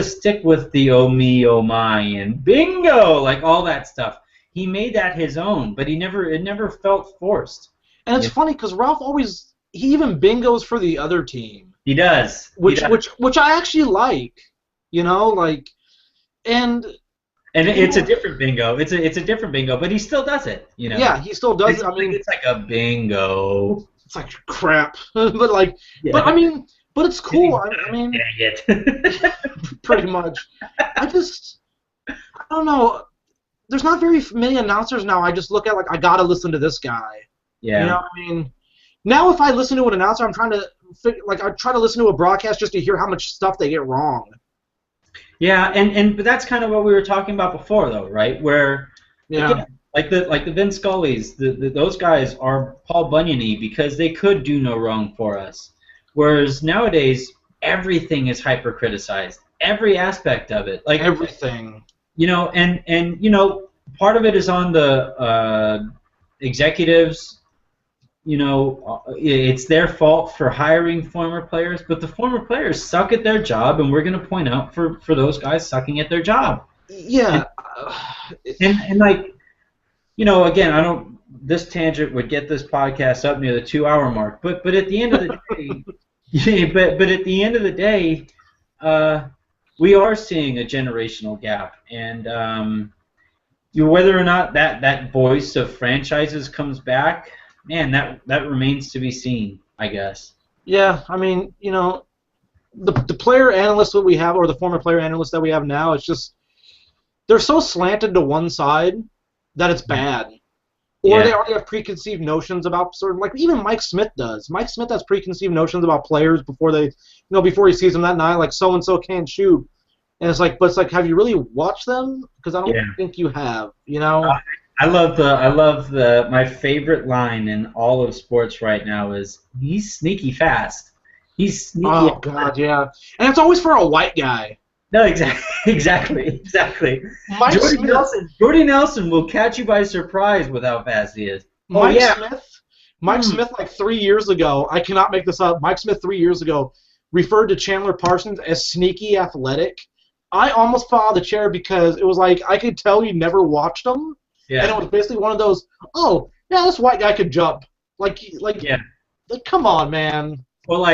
stick with the oh me, oh my, and bingo, like all that stuff. He made that his own, but it never felt forced. And it's funny because Ralph he even bingos for the other team. He does. Which I actually like. And it's a different bingo. It's a different bingo, but he still does it. Yeah, he still does it. I mean, it's like a bingo. It's like crap, but it's cool. I mean, dang it. Pretty much. I don't know. There's not very many announcers now. I just look at I gotta listen to this guy. Yeah. I mean, now if I listen to an announcer, I'm trying to I try to listen to a broadcast just to hear how much stuff they get wrong. Yeah, but that's kind of what we were talking about before, though, right? Where, again, like the Vin Scullys, those guys are Paul Bunyan-y because they could do no wrong for us. Whereas nowadays, everything is hyper criticized, every aspect of it, like everything. And part of it is on the executives. It's their fault for hiring former players, but the former players suck at their job, and we're going to point out for those guys sucking at their job. Yeah. And again, I don't. This tangent would get this podcast up near the 2-hour mark, but at the end of the day, but at the end of the day, we are seeing a generational gap, and whether or not that voice of franchises comes back. Man, that remains to be seen, I guess. Yeah, I mean, the player analysts that we have, or the former player analysts that we have now, it's just they're so slanted to one side that it's bad. Or Yeah. they already have preconceived notions about certain, like even Mike Smith does. Mike Smith has preconceived notions about players before before he sees them that night, like so and so can't shoot, and it's like, but it's like, have you really watched them? Because I don't Yeah. think you have. My favorite line in all of sports right now is he's sneaky fast. He's sneaky. Oh God, yeah, and it's always for a white guy. No, exactly, exactly. Mike Smith. Jordy Nelson will catch you by surprise with how fast he is. Oh Mike yeah. Smith. Mike Smith, like 3 years ago, I cannot make this up. Mike Smith 3 years ago referred to Chandler Parsons as sneaky athletic. I almost fell out of the chair because it was like I could tell he never watched him, and it Yeah. was basically one of those, oh yeah, this white guy could jump. Yeah. Like come on, man. Well,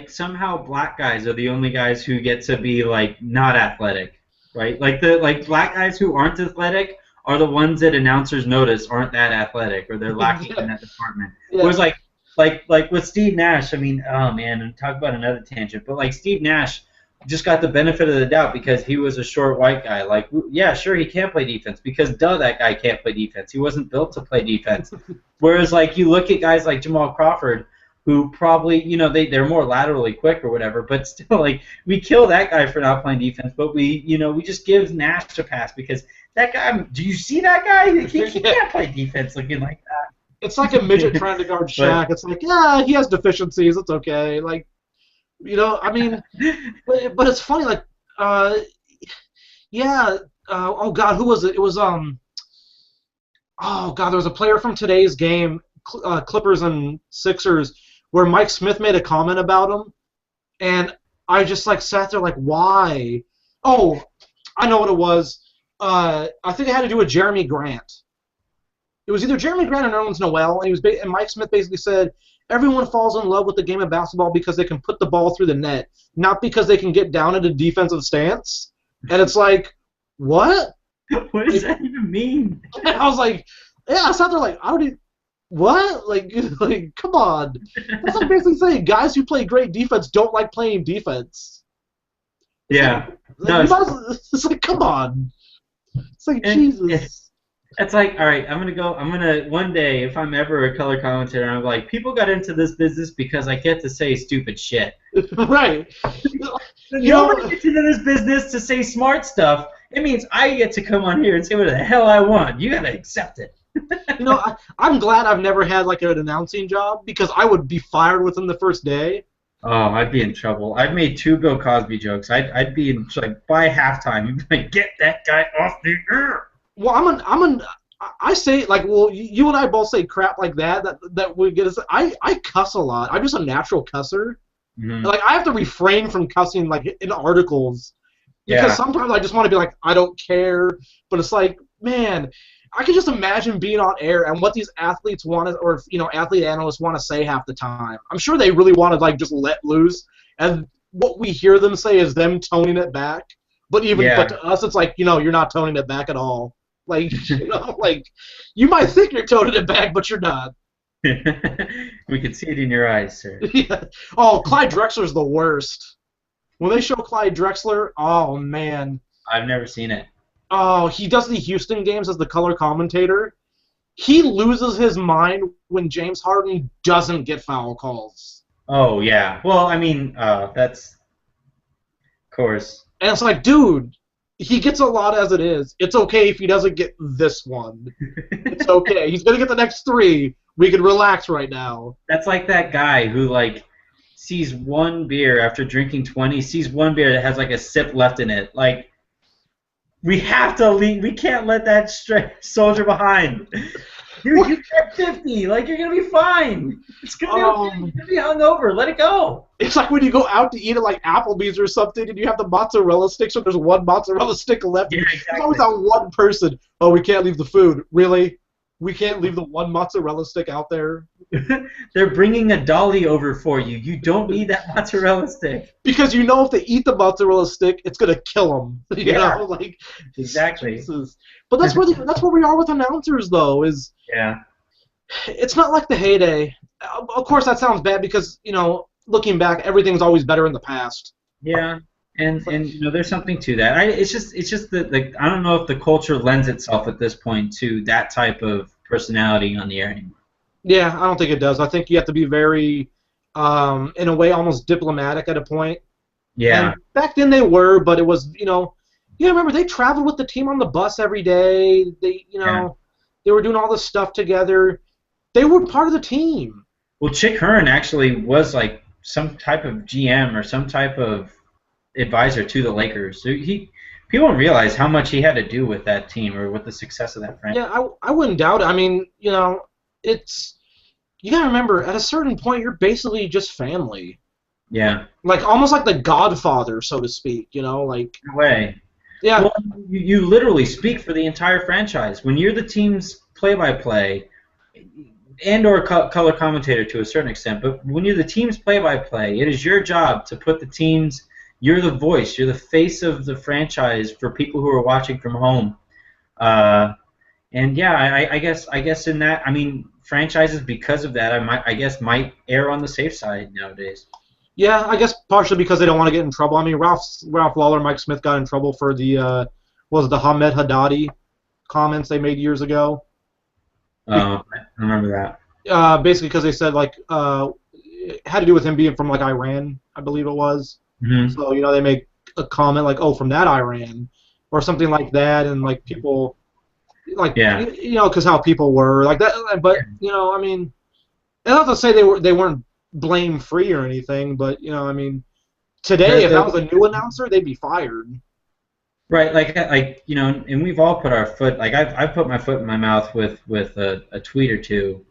somehow black guys are the only guys who get to be like not athletic, right? Like black guys who aren't athletic are the ones that announcers notice aren't that athletic or they're lacking in that department. Yeah. Whereas like with Steve Nash, I mean, oh man, and talk about another tangent, but like Steve Nash just got the benefit of the doubt because he was a short white guy. Like, yeah, sure, he can't play defense because duh, that guy can't play defense. He wasn't built to play defense. Whereas like you look at guys like Jamal Crawford, who probably, they're more laterally quick or whatever, but still, like, we kill that guy for not playing defense, but we just give Nash a pass because that guy, do you see that guy? He can't play defense looking like that. It's like a midget trying to guard Shaq. It's like, yeah, he has deficiencies. It's okay. Like, I mean, but it's funny. Like, yeah. Oh God, who was it? It was oh God, there was a player from today's game, Clippers and Sixers, where Mike Smith made a comment about him, and I just like sat there like, why? Oh, I know what it was. I think it had to do with Jeremy Grant. It was either Jeremy Grant or Nerlens Noel, and Mike Smith basically said everyone falls in love with the game of basketball because they can put the ball through the net, not because they can get down at a defensive stance. And it's like, what? What does that even mean? And I was like, yeah, I sat there like, what? Like, come on. That's like basically saying guys who play great defense don't like playing defense. Yeah. It's like, come on. It's like, Jesus. It's like, all right, one day, if I'm ever a color commentator, I'm like, people got into this business because I get to say stupid shit. Right. You don't get into this business to say smart stuff. It means I get to come on here and say what the hell I want. You got to accept it. I'm glad I've never had like an announcing job because I would be fired within the first day. Oh, I'd be in trouble. I've made 2 Bill Cosby jokes. I'd be in, like, by halftime, you'd be like, get that guy off the air. Well, I say, like, well, you and I both say crap like that we get us. I cuss a lot. I'm just a natural cusser. Mm-hmm. Like, I have to refrain from cussing, like, in articles. Because sometimes I just want to be like, I don't care. But it's like, man, I can just imagine being on air and what these athletes want to, or, athlete analysts want to say half the time. I'm sure they really want to, like, just let loose. And what we hear them say is them toning it back. But but to us, it's like, you're not toning it back at all. Like, like, you might think you're toning it back, but you're not. We can see it in your eyes, sir. Yeah. Oh, Clyde Drexler's the worst. When they show Clyde Drexler, oh, man. I've never seen it. Oh, he does the Houston games as the color commentator. He loses his mind when James Harden doesn't get foul calls. Oh, yeah. Well, I mean, that's... Of course. And it's like, dude, he gets a lot as it is. It's okay if he doesn't get this one. It's okay. He's going to get the next 3. We can relax right now. That's like that guy who, like, sees one beer after drinking 20, sees one beer that has, like, a sip left in it. Like, we have to leave. We can't let that soldier behind. Dude, you get 50. Like, you're going to be fine. It's going to be okay. You're going to be hungover. Let it go. It's like when you go out to eat at, like, Applebee's or something, and you have the mozzarella stick, so there's one mozzarella stick left. Yeah, exactly. There's always that one person. Oh, we can't leave the food. Really? We can't leave the one mozzarella stick out there? They're bringing a dolly over for you. You don't need that mozzarella stick. Because if they eat the mozzarella stick, it's going to kill them. You know? Like, exactly. But that's where we are with announcers, though, is... Yeah. It's not like the heyday. Of course, that sounds bad because, looking back, everything's always better in the past. Yeah, and there's something to that. It's just that, like, I don't know if the culture lends itself at this point to that type of personality on the air anymore. Yeah, I don't think it does. I think you have to be very, in a way, almost diplomatic at a point. Yeah. And back then they were, but it was, you remember they traveled with the team on the bus every day. They, Yeah. they were doing all this stuff together. They were part of the team. Well, Chick Hearn actually was like some type of GM or some type of advisor to the Lakers. So people don't realize how much he had to do with that team or with the success of that franchise. Yeah, I wouldn't doubt it. I mean, it's you gotta remember at a certain point you're basically just family. Yeah. Like almost like the Godfather, so to speak. Like No way. yeah, Well, you literally speak for the entire franchise. When you're the team's play-by-play and or color commentator to a certain extent, but when you're the team's play-by-play, it is your job to put the team's. You're the voice. You're the face of the franchise for people who are watching from home. And yeah, I guess in that, I mean, franchises because of that, I guess might err on the safe side nowadays. yeah. I guess partially because they don't want to get in trouble. I mean, Ralph Lawler, Mike Smith got in trouble for the was it the Hamed Haddadi comments they made years ago. I remember that. Basically because they said like it had to do with him being from like Iran, I believe it was. Mm-hmm. So they make a comment like, "Oh, from that Iran," or something like that, and like people, like Yeah. because how people were like that. But I mean, not to say they weren't blame free or anything, but I mean, today if that was a new announcer, they'd be fired. Right, like and we've all put our foot. Like I've put my foot in my mouth with a tweet or two.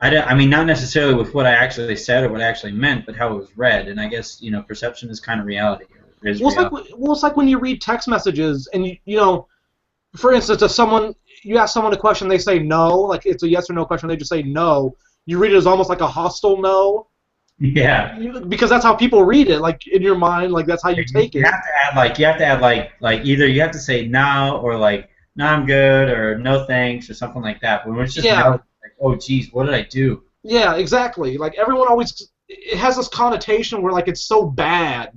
I mean, not necessarily with what I actually said or what I actually meant, but how it was read. And I guess perception is kind of reality. It's like when you read text messages and for instance, if you ask someone a question, they say no, like it's a yes or no question, they just say no. You read it as almost like a hostile no. Yeah. Because that's how people read it, like in your mind, like that's how you take it. You have to add like either you have to say no or like no I'm good or no thanks or something like that. But when it's just no, like, oh geez, what did I do? Yeah, exactly. Like everyone always, it has this connotation where like it's so bad,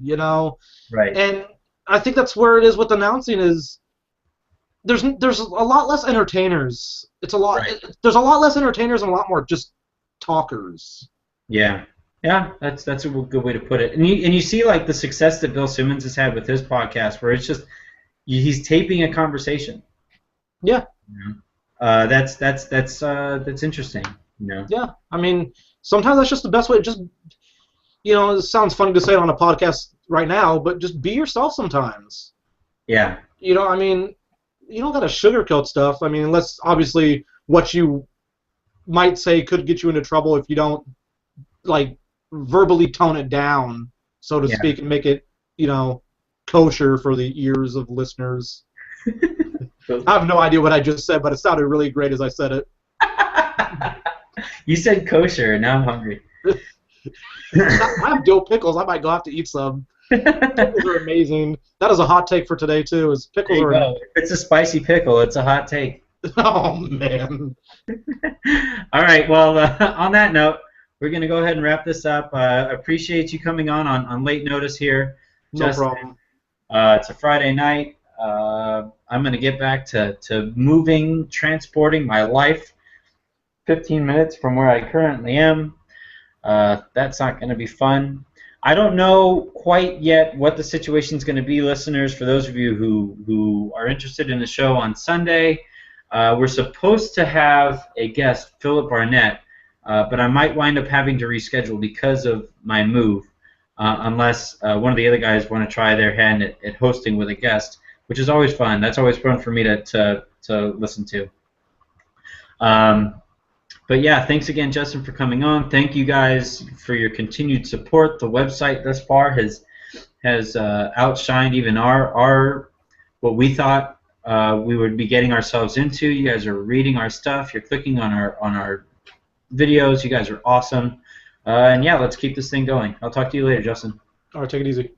Right. And I think that's where it is with announcing is there's a lot less entertainers. It's a lot. Right. There's a lot less entertainers and a lot more just talkers. Yeah. Yeah, that's a good way to put it. And you see like the success that Bill Simmons has had with his podcast, where it's just he's taping a conversation. Yeah. That's interesting. Yeah, I mean, sometimes that's just the best way. Just it sounds funny to say it on a podcast right now, but just be yourself sometimes. Yeah. I mean, you don't gotta sugarcoat stuff. I mean, unless obviously what you might say could get you into trouble if you don't like verbally tone it down, so to speak, and make it kosher for the ears of listeners. I have no idea what I just said, but it sounded really great as I said it. You said kosher, and now I'm hungry. I have dill pickles. I might go have to eat some. Pickles are amazing. That is a hot take for today too. Is pickles are. If it's a spicy pickle, it's a hot take. Oh man. All right. Well, on that note, we're gonna go ahead and wrap this up. Appreciate you coming on late notice here. No problem. It's a Friday night. I'm gonna get back to moving, transporting my life. 15 minutes from where I currently am. That's not going to be fun. I don't know quite yet what the situation is going to be, listeners. For those of you who are interested in the show on Sunday, we're supposed to have a guest, Philip Barnett, but I might wind up having to reschedule because of my move, unless one of the other guys want to try their hand at hosting with a guest, which is always fun. That's always fun for me to listen to. But yeah, thanks again, Justin, for coming on. Thank you guys for your continued support. The website thus far has outshined even our what we thought we would be getting ourselves into. You guys are reading our stuff. You're clicking on our videos. You guys are awesome. And yeah, let's keep this thing going. I'll talk to you later, Justin. All right, take it easy.